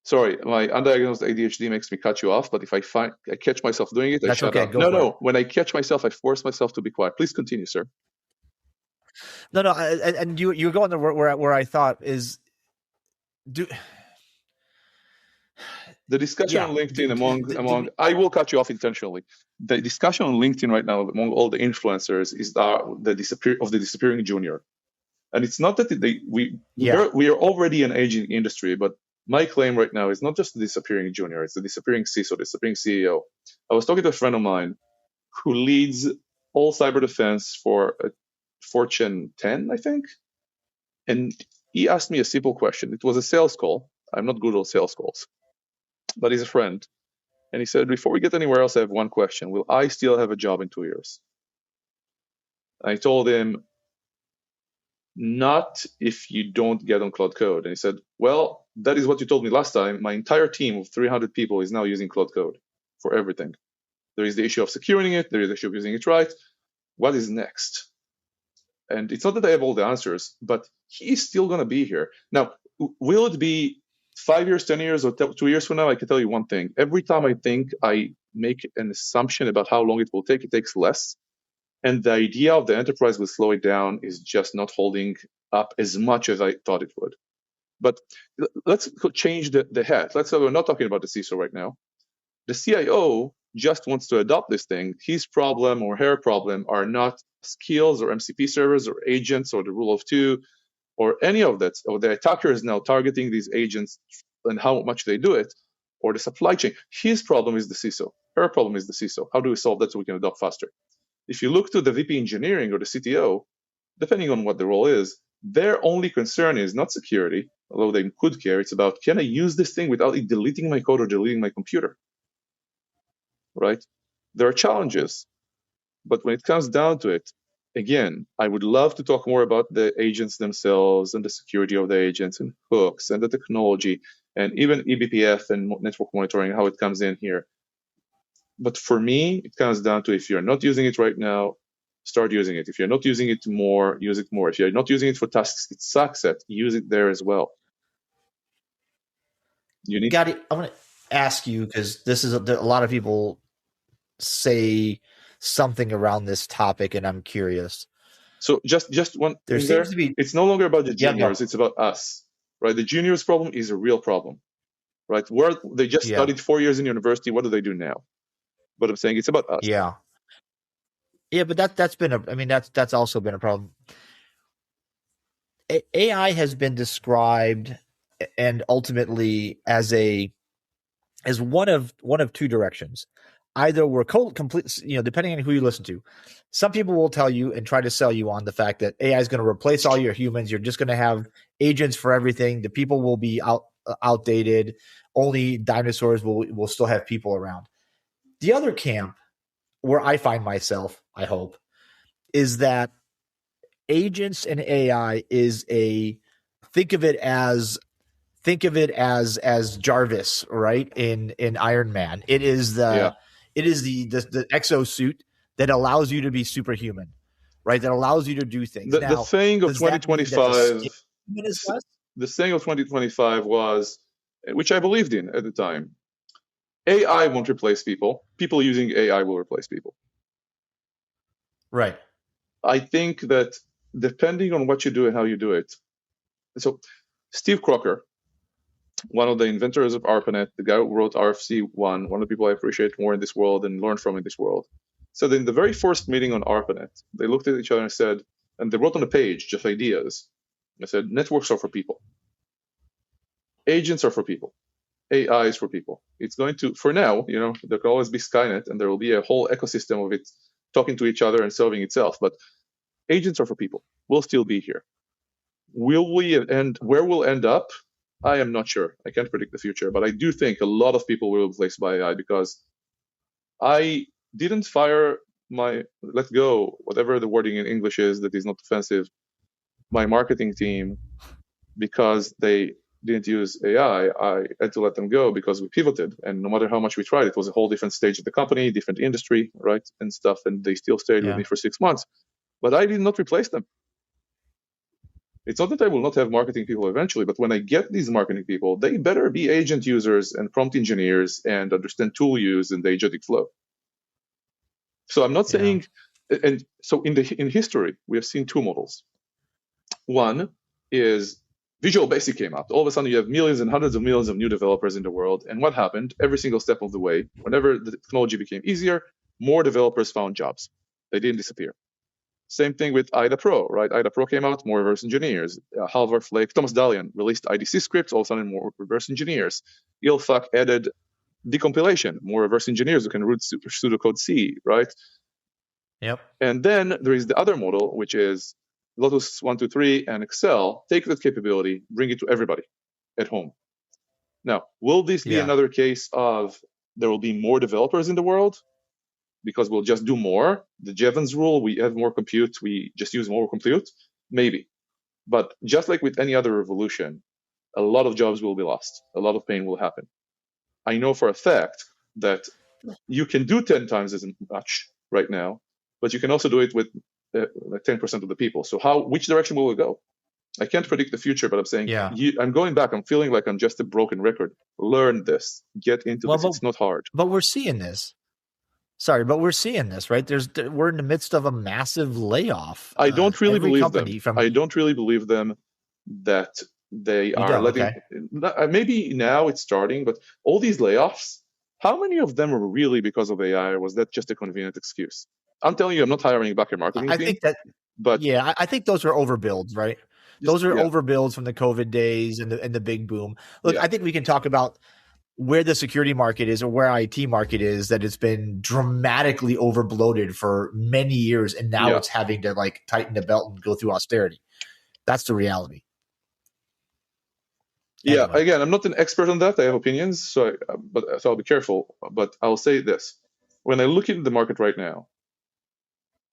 sorry, my undiagnosed ADHD makes me cut you off, but if I catch myself doing it, I shut up. No. When I catch myself, I force myself to be quiet. Please continue, sir. No, and you're going to where I thought is the discussion on LinkedIn among I will cut you off intentionally. The discussion on LinkedIn right now among all the influencers is the disappearing junior, and it's not that we are already an aging industry, but my claim right now is not just the disappearing junior; it's the disappearing CISO, disappearing CEO. I was talking to a friend of mine who leads all cyber defense for a Fortune 10, I think, and he asked me a simple question. It was a sales call. I'm not good at sales calls, but he's a friend. And he said, before we get anywhere else, I have one question. Will I still have a job in 2 years? I told him, not if you don't get on Cloud Code. And he said, well, that is what you told me last time. My entire team of 300 people is now using Cloud Code for everything. There is the issue of securing it. There is the issue of using it right. What is next? And it's not that I have all the answers, but he's still going to be here. Now, will it be 5 years, 10 years, or 2 years from now? I can tell you one thing. Every time I think I make an assumption about how long it will take, it takes less. And the idea of the enterprise will slow it down is just not holding up as much as I thought it would. But let's change the hat. Let's say we're not talking about the CISO right now. The CIO just wants to adopt this thing. His problem or her problem are not skills or MCP servers or agents or the rule of 2 or any of that. Or the attacker is now targeting these agents and how much they do it. or the supply chain. His problem is the CISO. Her problem is the CISO. How do we solve that so we can adopt faster? If you look to the VP engineering or the CTO, depending on what the role is, their only concern is not security, although they could care. It's about, can I use this thing without it deleting my code or deleting my computer? Right? There are challenges, but when it comes down to it, again, I would love to talk more about the agents themselves and the security of the agents and hooks and the technology and even eBPF and network monitoring, how it comes in here. But for me, it comes down to, if you're not using it right now, start using it. If you're not using it more, use it more. If you're not using it for tasks it sucks at, use it there as well. You need. Gotti, I want to ask you, because this is a lot of people say something around this topic, and I'm curious. So just one there thing seems there. to be, it's no longer about the Yeah, juniors, no. it's about us, right? The juniors problem is a real problem, right? Where they just Yeah. studied 4 years in university, what do they do now? But I'm saying it's about us. Yeah. Yeah, but that's been a, I mean, that's also been a problem. AI has been described and ultimately as one of two directions. Either we're complete, depending on who you listen to. Some people will tell you and try to sell you on the fact that AI is going to replace all your humans. You're just going to have agents for everything. The people will be outdated. Only dinosaurs will still have people around. The other camp, where I find myself, I hope, is that agents and AI is think of it as Jarvis, right? In Iron Man. It is the exosuit that allows you to be superhuman, right? That allows you to do things. The saying of 2025, the saying of 2025 was, which I believed in at the time, AI won't replace people. People using AI will replace people. Right. I think that depending on what you do and how you do it. So Steve Crocker, one of the inventors of ARPANET, the guy who wrote RFC1, one of the people I appreciate more in this world and learn from in this world, said in the very first meeting on ARPANET, they looked at each other and said, and they wrote on a page just ideas. They said, networks are for people. Agents are for people. AI is for people. It's going to, for now, there can always be Skynet and there will be a whole ecosystem of it talking to each other and serving itself. But agents are for people. We'll still be here. Will we, and where we'll end up? I am not sure. I can't predict the future, but I do think a lot of people will be replaced by AI because I didn't let go, whatever the wording in English is that is not offensive, my marketing team because they didn't use AI. I had to let them go because we pivoted, and no matter how much we tried, it was a whole different stage of the company, different industry, right, and stuff, and they still stayed with me for 6 months. But I did not replace them. It's not that I will not have marketing people eventually, but when I get these marketing people, they better be agent users and prompt engineers and understand tool use and the agentic flow. So I'm not saying, and so in history, we have seen two models. One is Visual Basic came out. All of a sudden, you have millions and hundreds of millions of new developers in the world. And what happened? Every single step of the way, whenever the technology became easier, more developers found jobs. They didn't disappear. Same thing with IDA Pro, right? IDA Pro came out, more reverse engineers. Halvar Flake, Thomas Dalian released IDC scripts, all of a sudden more reverse engineers. Ilfaq added decompilation, more reverse engineers who can root pseudocode C, right? Yep. And then there is the other model, which is Lotus 123 and Excel. Take that capability, bring it to everybody at home. Now, will this be another case of there will be more developers in the world? Because we'll just do more. The Jevons rule, we have more compute, we just use more compute? Maybe. But just like with any other revolution, a lot of jobs will be lost. A lot of pain will happen. I know for a fact that you can do 10 times as much right now, but you can also do it with 10% of the people. So which direction will it go? I can't predict the future, but I'm saying, I'm going back. I'm feeling like I'm just a broken record. Learn this. Get into this. It's not hard. But we're seeing this. Sorry, but we're seeing this, right? We're in the midst of a massive layoff. I don't really believe them. I don't really believe them that they are letting. Maybe now it's starting, but all these layoffs, how many of them are really because of AI, or was that just a convenient excuse? I'm telling you, I'm not hiring back a marketing team. I think that, but I think those are overbuilds, right? Those are overbuilds from the COVID days and the big boom. Look, I think we can talk about where the security market is or where IT market is, that it's been dramatically overbloated for many years, and now it's having to like tighten the belt and go through austerity. That's the reality. Yeah, Anyway. again, I'm not an expert on that. I have opinions, so I'll be careful. But I'll say this: when I look into the market right now,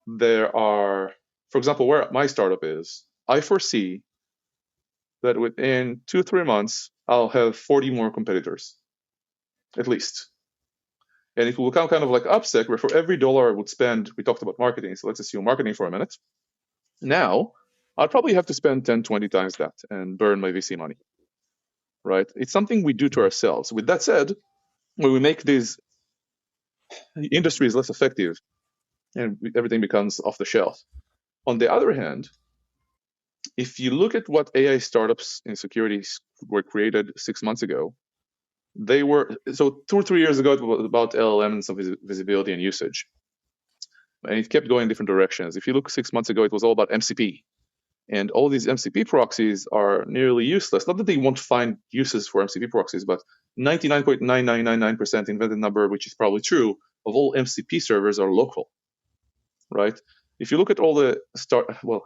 there are, for example, where my startup is, I foresee that within 2-3 months, I'll have 40 more competitors, at least. And it will become kind of like upsec, where for every dollar I would spend, we talked about marketing, so let's assume marketing for a minute. Now, I'll probably have to spend 10, 20 times that and burn my VC money, right? It's something we do to ourselves. With that said, when we make these industries less effective and everything becomes off the shelf. On the other hand, if you look at what AI startups in security were created 6 months ago, they were, so 2 or 3 years ago, it was about LLMs and visibility and usage. And it kept going in different directions. If you look 6 months ago, it was all about MCP. And all these MCP proxies are nearly useless. Not that they won't find uses for MCP proxies, but 99.9999% invented number, which is probably true, of all MCP servers are local, right? If you look at all the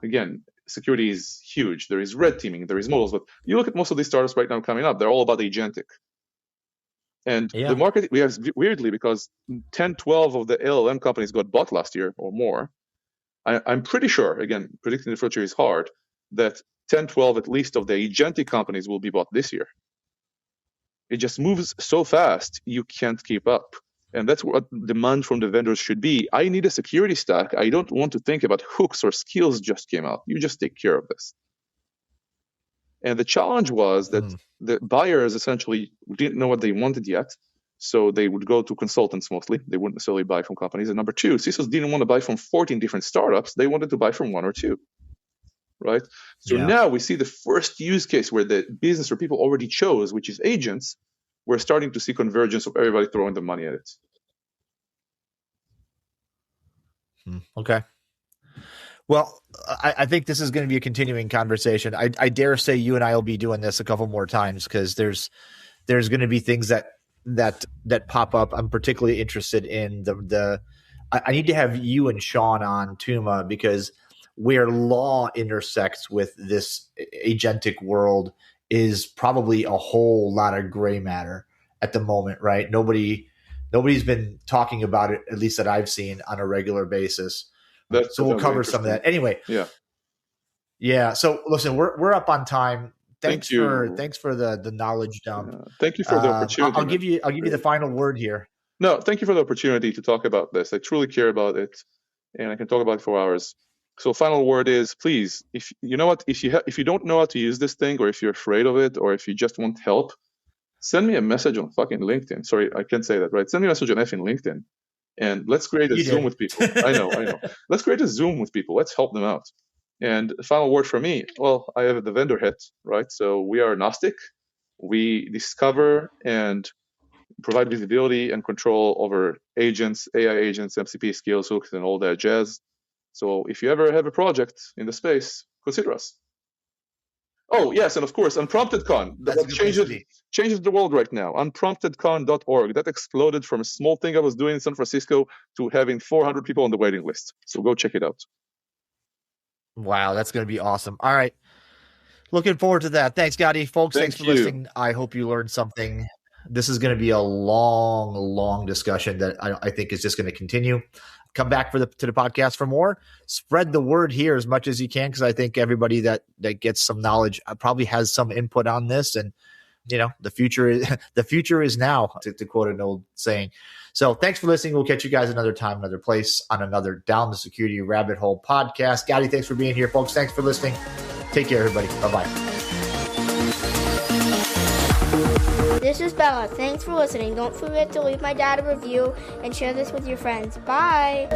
again, security is huge. There is red teaming, there is models, but you look at most of these startups right now coming up, they're all about agentic. And the market, we have weirdly, because 10, 12 of the LLM companies got bought last year or more, I'm pretty sure, again, predicting the future is hard, that 10, 12 at least of the agentic companies will be bought this year. It just moves so fast, you can't keep up. And that's what demand from the vendors should be. I need a security stack. I don't want to think about hooks or skills just came out. You just take care of this. And the challenge was that the buyers essentially didn't know what they wanted yet. So they would go to consultants mostly. They wouldn't necessarily buy from companies. And number two, CISOs didn't want to buy from 14 different startups. They wanted to buy from 1 or 2, right? So now we see the first use case where the business or people already chose, which is agents. We're starting to see convergence of everybody throwing the money at it. Okay. Well, I think this is going to be a continuing conversation. I dare say you and I will be doing this a couple more times, because there's going to be things that pop up. I'm particularly interested in I need to have you and Sean on Tuma, because where law intersects with this agentic world is probably a whole lot of gray matter at the moment, right? Nobody's been talking about it, at least that I've seen, on a regular basis. So we'll cover some of that anyway. Yeah. So listen, we're up on time. Thanks for the knowledge dump. Thank you for the opportunity. I'll give you the final word here. No, thank you for the opportunity to talk about this. I truly care about it, and I can talk about it for hours. So final word is, please, if you know what, if you don't know how to use this thing, or if you're afraid of it, or if you just want help, send me a message on fucking LinkedIn. Sorry, I can't say that, right? Send me a message on effing LinkedIn, and let's create a Zoom with people. I know. Let's create a Zoom with people. Let's help them out. And the final word for me, well, I have the vendor hat, right? So we are agnostic. We discover and provide visibility and control over agents, AI agents, MCP skills, hooks, and all that jazz. So if you ever have a project in the space, consider us. Oh, yes, and of course, UnpromptedCon. That changes the world right now. UnpromptedCon.org. That exploded from a small thing I was doing in San Francisco to having 400 people on the waiting list. So go check it out. Wow, that's going to be awesome. All right. Looking forward to that. Thanks, Gadi. Folks, thanks for listening. I hope you learned something. This is going to be a long, long discussion that I think is just going to continue. Come back to the podcast for more. Spread the word here as much as you can, because I think everybody that gets some knowledge probably has some input on this. And the future is now, to quote an old saying. So thanks for listening. We'll catch you guys another time, another place, on another Down the Security Rabbit Hole podcast. Gadi, thanks for being here, folks. Thanks for listening. Take care, everybody. Bye-bye. This is Bella. Thanks for listening. Don't forget to leave my dad a review and share this with your friends. Bye.